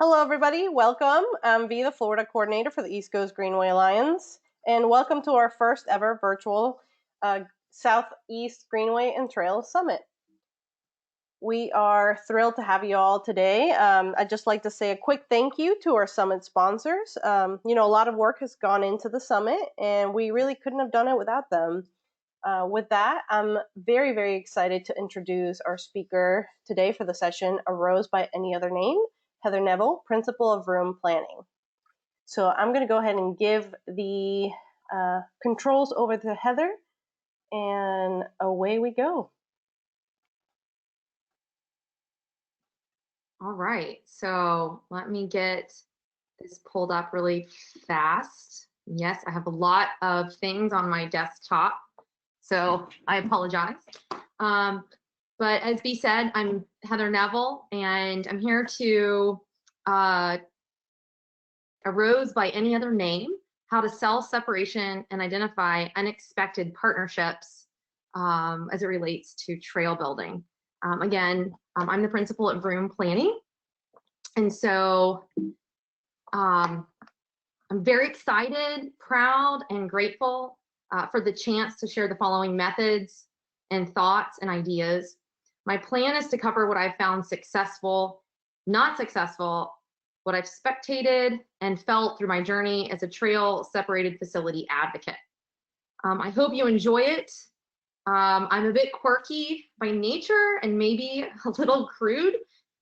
Hello, everybody. Welcome. I'm V, the Florida coordinator for the East Coast Greenway Alliance, and welcome to our first ever virtual Southeast Greenway and Trail Summit. We are thrilled to have you all today. I'd just like to say a quick thank you to our summit sponsors. A lot of work has gone into the summit, and we really couldn't have done it without them. With that, I'm very, very excited to introduce our speaker today for the session, A Rose by Any Other Name, Heather Neville, Principal of VRUM Planning. So I'm going to go ahead and give the controls over to Heather, and away we go. All right, so let me get this pulled up really fast. Yes, I have a lot of things on my desktop, so I apologize. But as B said, I'm Heather Neville, and I'm here to A Rose by Any Other Name, how to sell separation and identify unexpected partnerships as it relates to trail building. Again, I'm the principal at VRUM Planning, and so I'm very excited, proud, and grateful for the chance to share the following methods and thoughts and ideas. My plan is to cover what I've found successful, not successful, what I've spectated and felt through my journey as a trail separated facility advocate. I hope you enjoy it. I'm a bit quirky by nature and maybe a little crude,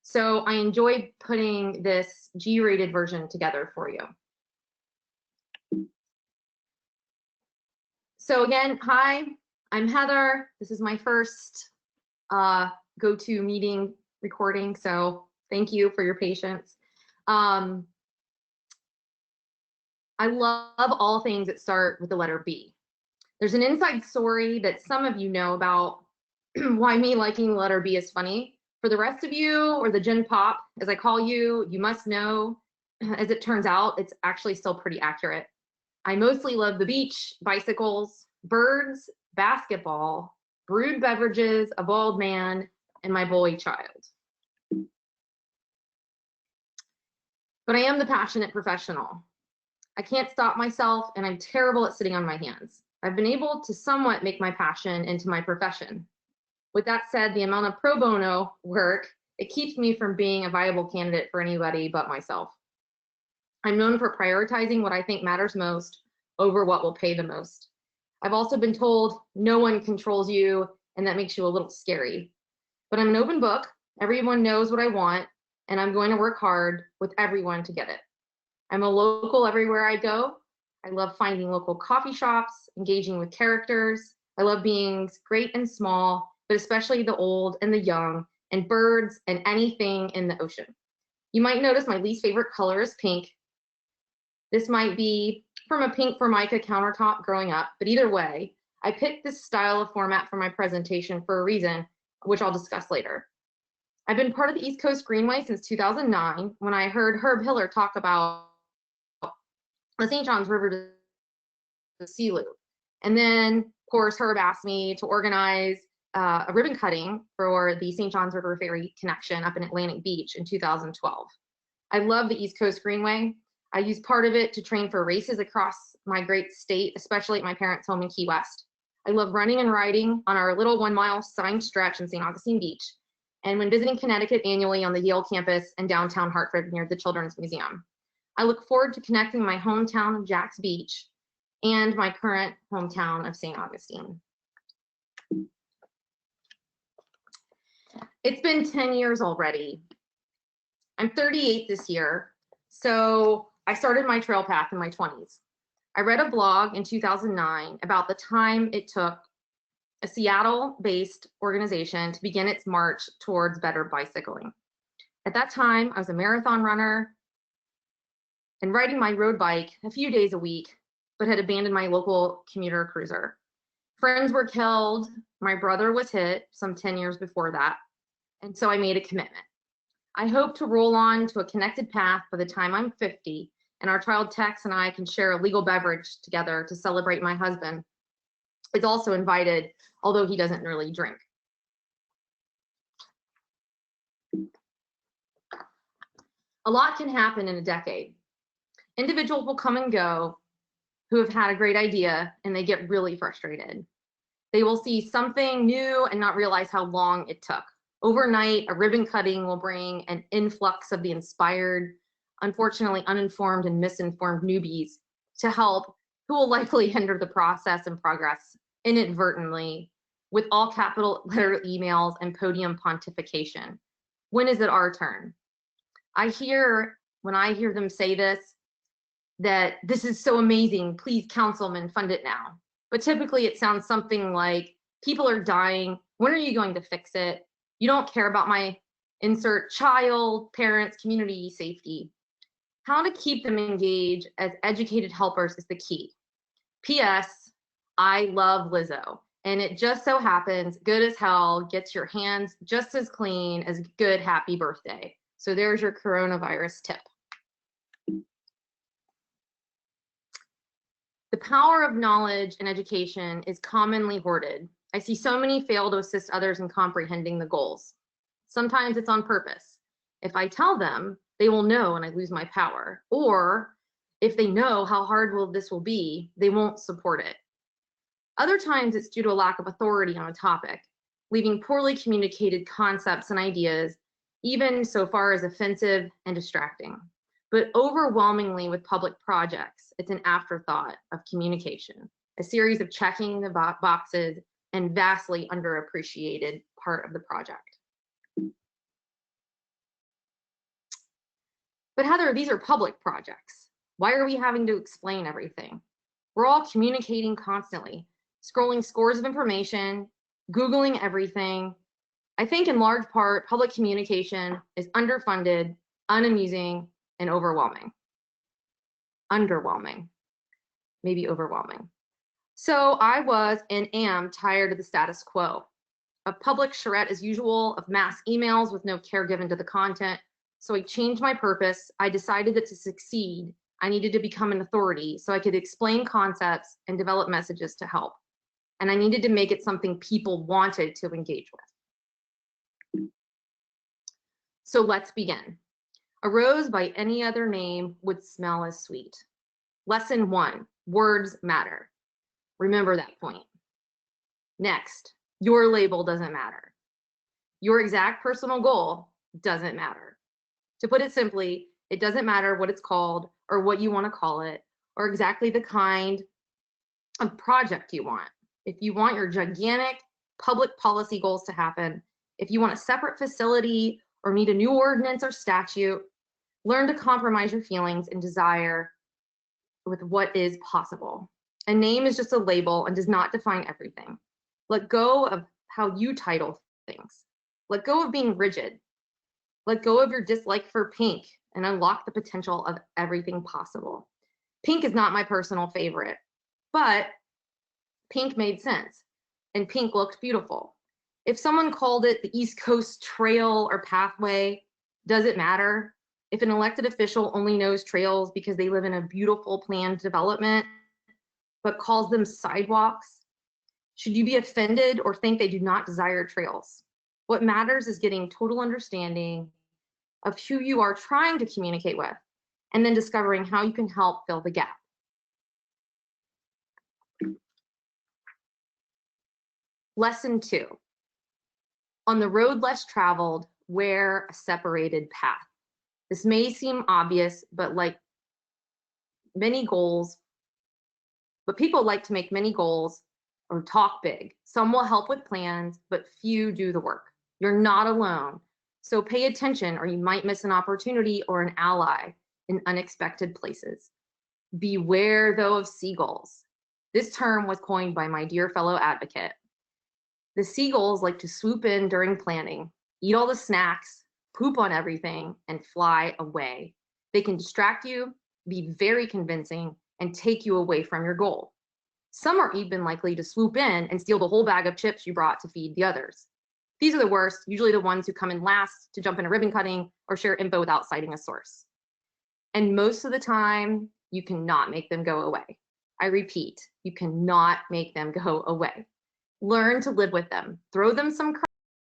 so I enjoy putting this G-rated version together for you. So again, hi, I'm Heather. This is my first go-to meeting recording, so thank you for your patience. I love all things that start with the letter B. There's an inside story that some of you know about why me liking the letter B is funny. For the rest of you, or the Gen Pop, as I call you, you must know, as it turns out, it's actually still pretty accurate. I mostly love the beach, bicycles, birds, basketball, brewed beverages, a bald man, and my boy child. But I am the passionate professional. I can't stop myself, and I'm terrible at sitting on my hands. I've been able to somewhat make my passion into my profession. With that said, the amount of pro bono work, it keeps me from being a viable candidate for anybody but myself. I'm known for prioritizing what I think matters most over what will pay the most. I've also been told no one controls you, and that makes you a little scary. But I'm an open book. Everyone knows what I want, and I'm going to work hard with everyone to get it. I'm a local everywhere I go. I love finding local coffee shops, engaging with characters. I love being great and small, but especially the old and the young, and birds and anything in the ocean. You might notice my least favorite color is pink. This might be from a pink Formica countertop growing up, but either way, I picked this style of format for my presentation for a reason, which I'll discuss later. I've been part of the East Coast Greenway since 2009, when I heard Herb Hiller talk about the St. Johns River to the Sea Loop. And then, of course, Herb asked me to organize a ribbon cutting for the St. Johns River Ferry connection up in Atlantic Beach in 2012. I love the East Coast Greenway. I use part of it to train for races across my great state, especially at my parents' home in Key West. I love running and riding on our little 1 mile signed stretch in St. Augustine Beach, and when visiting Connecticut annually on the Yale campus and downtown Hartford near the Children's Museum. I look forward to connecting my hometown of Jax Beach and my current hometown of St. Augustine. It's been 10 years already. I'm 38 this year, so I started my trail path in my 20s. I read a blog in 2009 about the time it took a Seattle-based organization to begin its march towards better bicycling. At that time, I was a marathon runner and riding my road bike a few days a week, but had abandoned my local commuter cruiser. Friends were killed, my brother was hit some 10 years before that, and so I made a commitment. I hope to roll on to a connected path by the time I'm 50, and our child Tex and I can share a legal beverage together to celebrate my husband. Is also invited, although he doesn't really drink. A lot can happen in a decade. Individuals will come and go who have had a great idea and they get really frustrated. They will see something new and not realize how long it took. Overnight, a ribbon cutting will bring an influx of the inspired, unfortunately uninformed and misinformed newbies to help, who will likely hinder the process and progress inadvertently with all capital letter emails and podium pontification. When is it our turn? When I hear them say this, that this is so amazing, please councilman fund it now. But typically it sounds something like, people are dying, when are you going to fix it? You don't care about my insert child, parents, community safety. How to keep them engaged as educated helpers is the key. P.S. I love Lizzo, and it just so happens Good as Hell gets your hands just as clean as good happy birthday. So there's your coronavirus tip. The power of knowledge and education is commonly hoarded. I see so many fail to assist others in comprehending the goals. Sometimes it's on purpose. If I tell them, they will know and I lose my power. Or if they know how hard this will be, they won't support it. Other times it's due to a lack of authority on a topic, leaving poorly communicated concepts and ideas, even so far as offensive and distracting. But overwhelmingly with public projects, it's an afterthought of communication, a series of checking the boxes and vastly underappreciated part of the project. But Heather, these are public projects. Why are we having to explain everything? We're all communicating constantly, scrolling scores of information, Googling everything. I think in large part, public communication is underfunded, unamusing, and overwhelming. Underwhelming, maybe overwhelming. So I was and am tired of the status quo, of public charrette as usual, of mass emails with no care given to the content. So I changed my purpose. I decided that to succeed, I needed to become an authority so I could explain concepts and develop messages to help. And I needed to make it something people wanted to engage with. So let's begin. A rose by any other name would smell as sweet. Lesson 1, words matter. Remember that point. Next, your label doesn't matter. Your exact personal goal doesn't matter. To put it simply, it doesn't matter what it's called or what you want to call it, or exactly the kind of project you want. If you want your gigantic public policy goals to happen, if you want a separate facility or need a new ordinance or statute, learn to compromise your feelings and desire with what is possible. A name is just a label and does not define everything. Let go of how you title things. Let go of being rigid. Let go of your dislike for pink and unlock the potential of everything possible. Pink is not my personal favorite, but pink made sense and pink looked beautiful. If someone called it the East Coast Trail or Pathway, does it matter? If an elected official only knows trails because they live in a beautiful planned development, but calls them sidewalks, should you be offended or think they do not desire trails? What matters is getting total understanding of who you are trying to communicate with, and then discovering how you can help fill the gap. Lesson 2, on the road less traveled, wear a separated path. This may seem obvious, but like many goals, but people like to make many goals or talk big. Some will help with plans, but few do the work. You're not alone. So pay attention or you might miss an opportunity or an ally in unexpected places. Beware though of seagulls. This term was coined by my dear fellow advocate. The seagulls like to swoop in during planning, eat all the snacks, poop on everything, and fly away. They can distract you, be very convincing, and take you away from your goal. Some are even likely to swoop in and steal the whole bag of chips you brought to feed the others. These are the worst, usually the ones who come in last to jump in a ribbon cutting or share info without citing a source. And most of the time, you cannot make them go away. I repeat, you cannot make them go away. Learn to live with them. Throw them some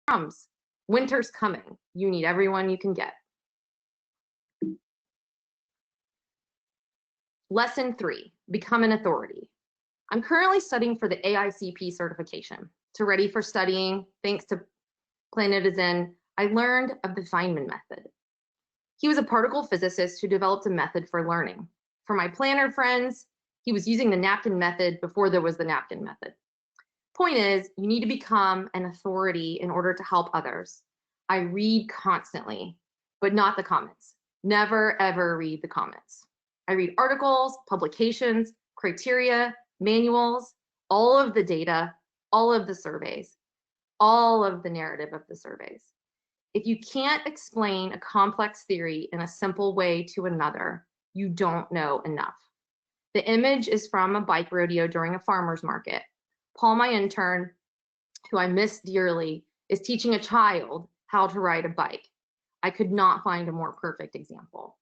crumbs. Winter's coming. You need everyone you can get. Lesson 3, become an authority. I'm currently studying for the AICP certification. To ready for studying, thanks to Planet is In, I learned of the Feynman method. He was a particle physicist who developed a method for learning. For my planner friends, he was using the napkin method before there was the napkin method. Point is, you need to become an authority in order to help others. I read constantly, but not the comments. Never, ever read the comments. I read articles, publications, criteria, manuals, all of the data, all of the surveys, all of the narrative of the surveys. If you can't explain a complex theory in a simple way to another, you don't know enough. The image is from a bike rodeo during a farmer's market. Paul, my intern, who I miss dearly, is teaching a child how to ride a bike. I could not find a more perfect example.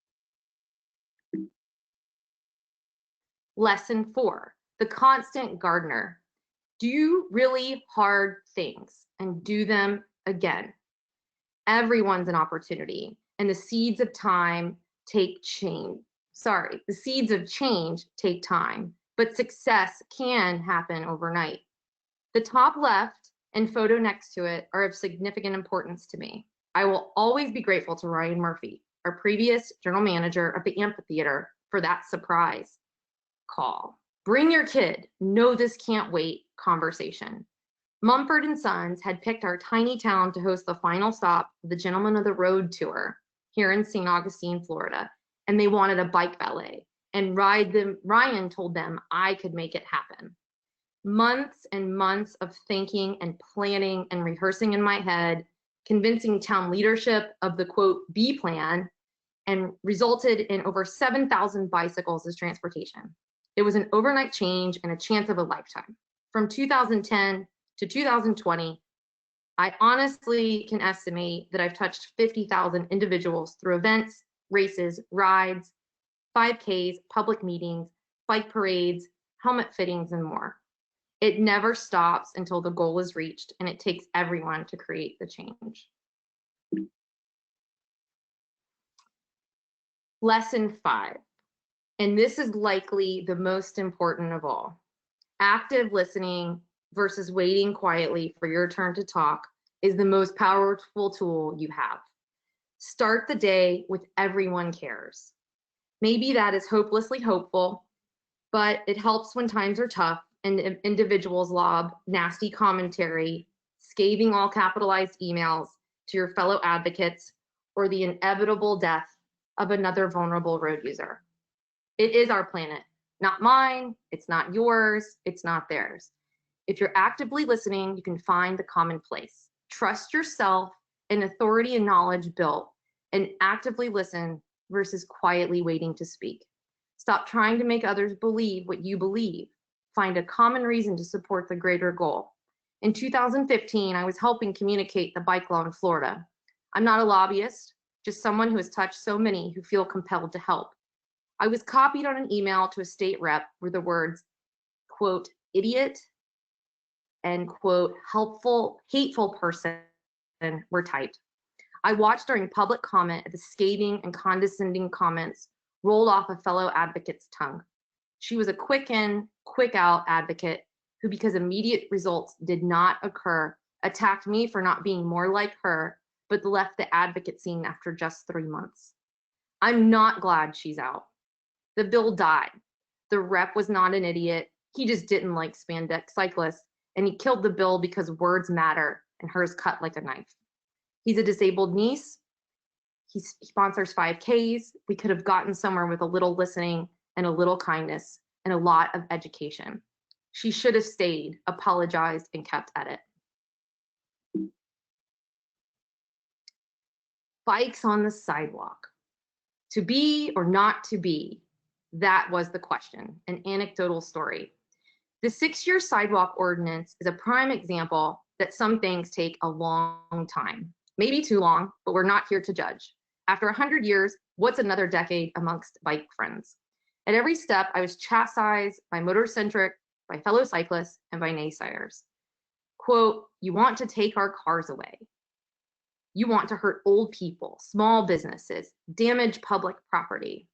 Lesson 4, the constant gardener. Do really hard things and do them again. Everyone's an opportunity, and the seeds of time take change. The seeds of change take time, but success can happen overnight. The top left and photo next to it are of significant importance to me. I will always be grateful to Ryan Murphy, our previous general manager of the amphitheater, for that surprise call. Bring your kid, no, this can't wait conversation. Mumford & Sons had picked our tiny town to host the final stop of the Gentlemen of the Road tour here in St. Augustine, Florida, and they wanted a bike ballet. And Ryan told them I could make it happen. Months and months of thinking and planning and rehearsing in my head, convincing town leadership of the quote B plan, and resulted in over 7,000 bicycles as transportation. It was an overnight change and a chance of a lifetime. From 2010 to 2020, I honestly can estimate that I've touched 50,000 individuals through events, races, rides, 5Ks, public meetings, bike parades, helmet fittings, and more. It never stops until the goal is reached, and it takes everyone to create the change. Lesson 5, and this is likely the most important of all. Active listening versus waiting quietly for your turn to talk is the most powerful tool you have. Start the day with everyone cares. Maybe that is hopelessly hopeful, but it helps when times are tough and individuals lob nasty commentary, scathing all capitalized emails to your fellow advocates, or the inevitable death of another vulnerable road user. It is our planet, not mine, it's not yours, it's not theirs. If you're actively listening, you can find the common place. Trust yourself and authority and knowledge built, and actively listen versus quietly waiting to speak. Stop trying to make others believe what you believe. Find a common reason to support the greater goal. In 2015, I was helping communicate the bike law in Florida. I'm not a lobbyist, just someone who has touched so many who feel compelled to help. I was copied on an email to a state rep where the words, quote, idiot, and quote, hateful person were typed. I watched during public comment as the scathing and condescending comments rolled off a fellow advocate's tongue. She was a quick in, quick out advocate who, because immediate results did not occur, attacked me for not being more like her, but left the advocate scene after just 3 months. I'm not glad she's out. The bill died. The rep was not an idiot. He just didn't like spandex cyclists, and he killed the bill because words matter and hers cut like a knife. He's a disabled niece. He sponsors 5Ks. We could have gotten somewhere with a little listening and a little kindness and a lot of education. She should have stayed, apologized, and kept at it. Bikes on the sidewalk. To be or not to be, that was the question, an anecdotal story. The 6-year sidewalk ordinance is a prime example that some things take a long time, maybe too long, but we're not here to judge. After 100 years, what's another decade amongst bike friends? At every step, I was chastised by motor-centric, by fellow cyclists, and by naysayers. Quote, you want to take our cars away. You want to hurt old people, small businesses, damage public property.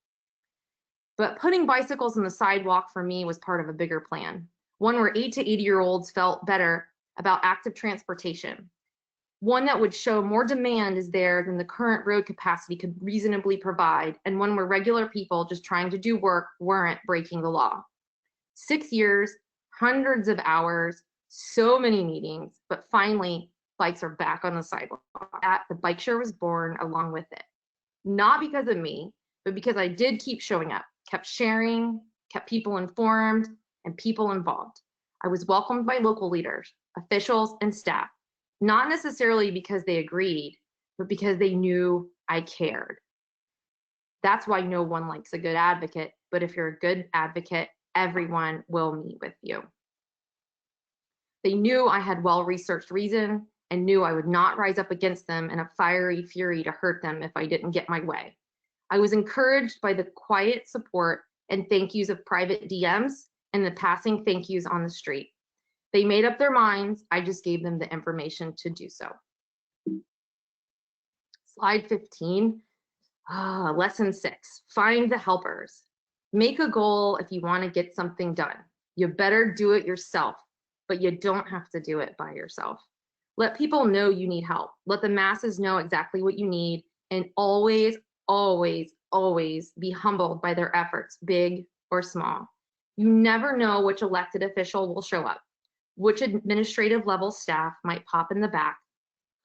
But putting bicycles on the sidewalk for me was part of a bigger plan, one where 8 to 80-year-olds felt better about active transportation, one that would show more demand is there than the current road capacity could reasonably provide, and one where regular people just trying to do work weren't breaking the law. 6 years, hundreds of hours, so many meetings, but finally, bikes are back on the sidewalk. The bike share was born along with it. Not because of me, but because I did keep showing up, kept sharing, kept people informed, and people involved. I was welcomed by local leaders, officials, and staff, not necessarily because they agreed, but because they knew I cared. That's why no one likes a good advocate, but if you're a good advocate, everyone will meet with you. They knew I had well-researched reason and knew I would not rise up against them in a fiery fury to hurt them if I didn't get my way. I was encouraged by the quiet support and thank yous of private DMs and the passing thank yous on the street. They made up their minds, I just gave them the information to do so. Slide 15, lesson 6, find the helpers. Make a goal if you want to get something done. You better do it yourself, but you don't have to do it by yourself. Let people know you need help. Let the masses know exactly what you need, and always, always, always be humbled by their efforts, big or small. You never know which elected official will show up, which administrative level staff might pop in the back,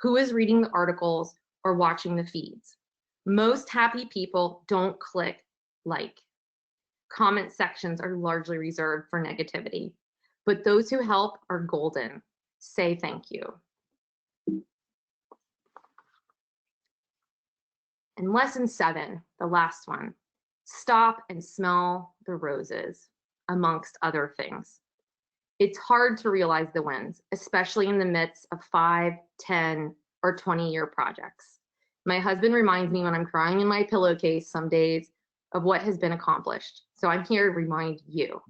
who is reading the articles or watching the feeds. Most happy people don't click like. Comment sections are largely reserved for negativity, but those who help are golden. Say thank you. And lesson 7, the last one, stop and smell the roses, amongst other things. It's hard to realize the wins, especially in the midst of 5, 10, or 20-year projects. My husband reminds me when I'm crying in my pillowcase some days of what has been accomplished. So I'm here to remind you.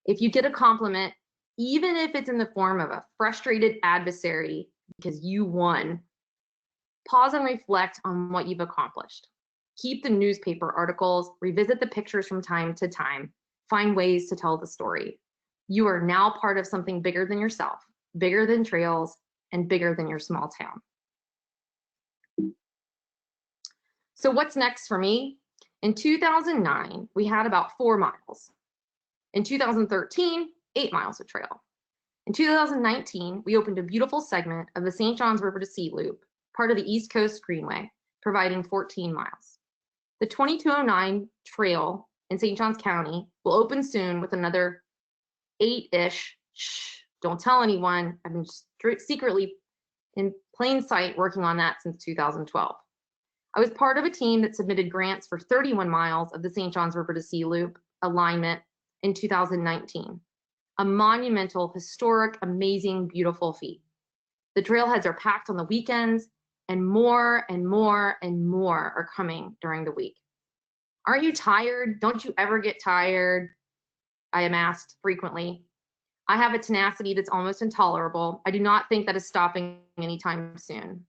If you get a compliment, even if it's in the form of a frustrated adversary because you won, pause and reflect on what you've accomplished. Keep the newspaper articles, revisit the pictures from time to time, find ways to tell the story. You are now part of something bigger than yourself, bigger than trails, and bigger than your small town. So what's next for me? In 2009, we had about 4 miles. In 2013, 8 miles of trail. In 2019, we opened a beautiful segment of the St. Johns River to Sea Loop, part of the East Coast Greenway, providing 14 miles. The 2209 trail in St. Johns County will open soon with another 8-ish, don't tell anyone, I've been secretly in plain sight working on that since 2012. I was part of a team that submitted grants for 31 miles of the St. Johns River to Sea Loop alignment in 2019. A monumental, historic, amazing, beautiful feat. The trailheads are packed on the weekends, and more and more and more are coming during the week. Aren't you tired? Don't you ever get tired? I am asked frequently. I have a tenacity that's almost intolerable. I do not think that is stopping anytime soon.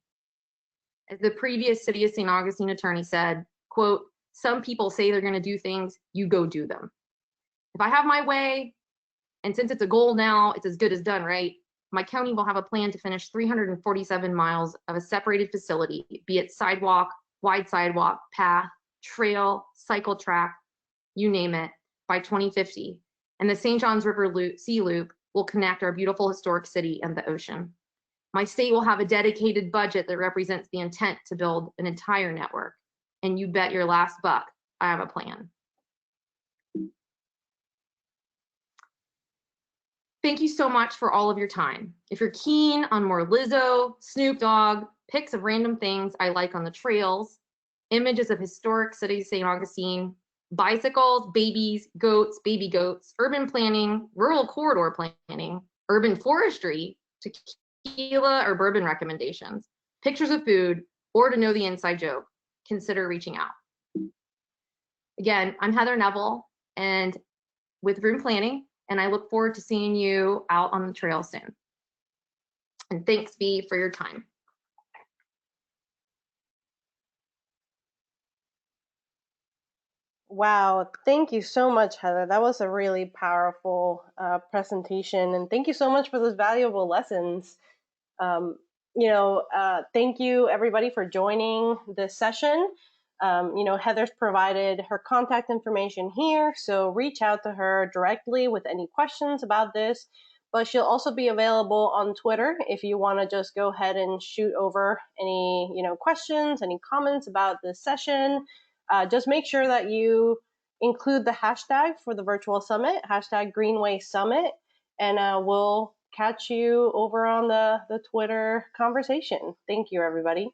As the previous City of St. Augustine attorney said, quote, some people say they're going to do things, you go do them. If I have my way, and since it's a goal now, it's as good as done, right? My county will have a plan to finish 347 miles of a separated facility, be it sidewalk, wide sidewalk, path, trail, cycle track, you name it, by 2050. And the St. Johns River Sea Loop will connect our beautiful historic city and the ocean. My state will have a dedicated budget that represents the intent to build an entire network. And you bet your last buck, I have a plan. Thank you so much for all of your time. If you're keen on more Lizzo, Snoop Dogg, pics of random things I like on the trails, images of historic cities, St. Augustine, bicycles, babies, goats, baby goats, urban planning, rural corridor planning, urban forestry, tequila or bourbon recommendations, pictures of food, or to know the inside joke, consider reaching out. Again, I'm Heather Neville and with VRUM Planning, and I look forward to seeing you out on the trail soon. And thanks, V, for your time. Wow, thank you so much, Heather. That was a really powerful presentation, and thank you so much for those valuable lessons. Um, Thank you everybody for joining this session. Heather's provided her contact information here, so reach out to her directly with any questions about this. But she'll also be available on Twitter if you want to just go ahead and shoot over any, questions, any comments about this session. Just make sure that you include the hashtag for the virtual summit, hashtag Greenway Summit, and we'll catch you over on the Twitter conversation. Thank you, everybody.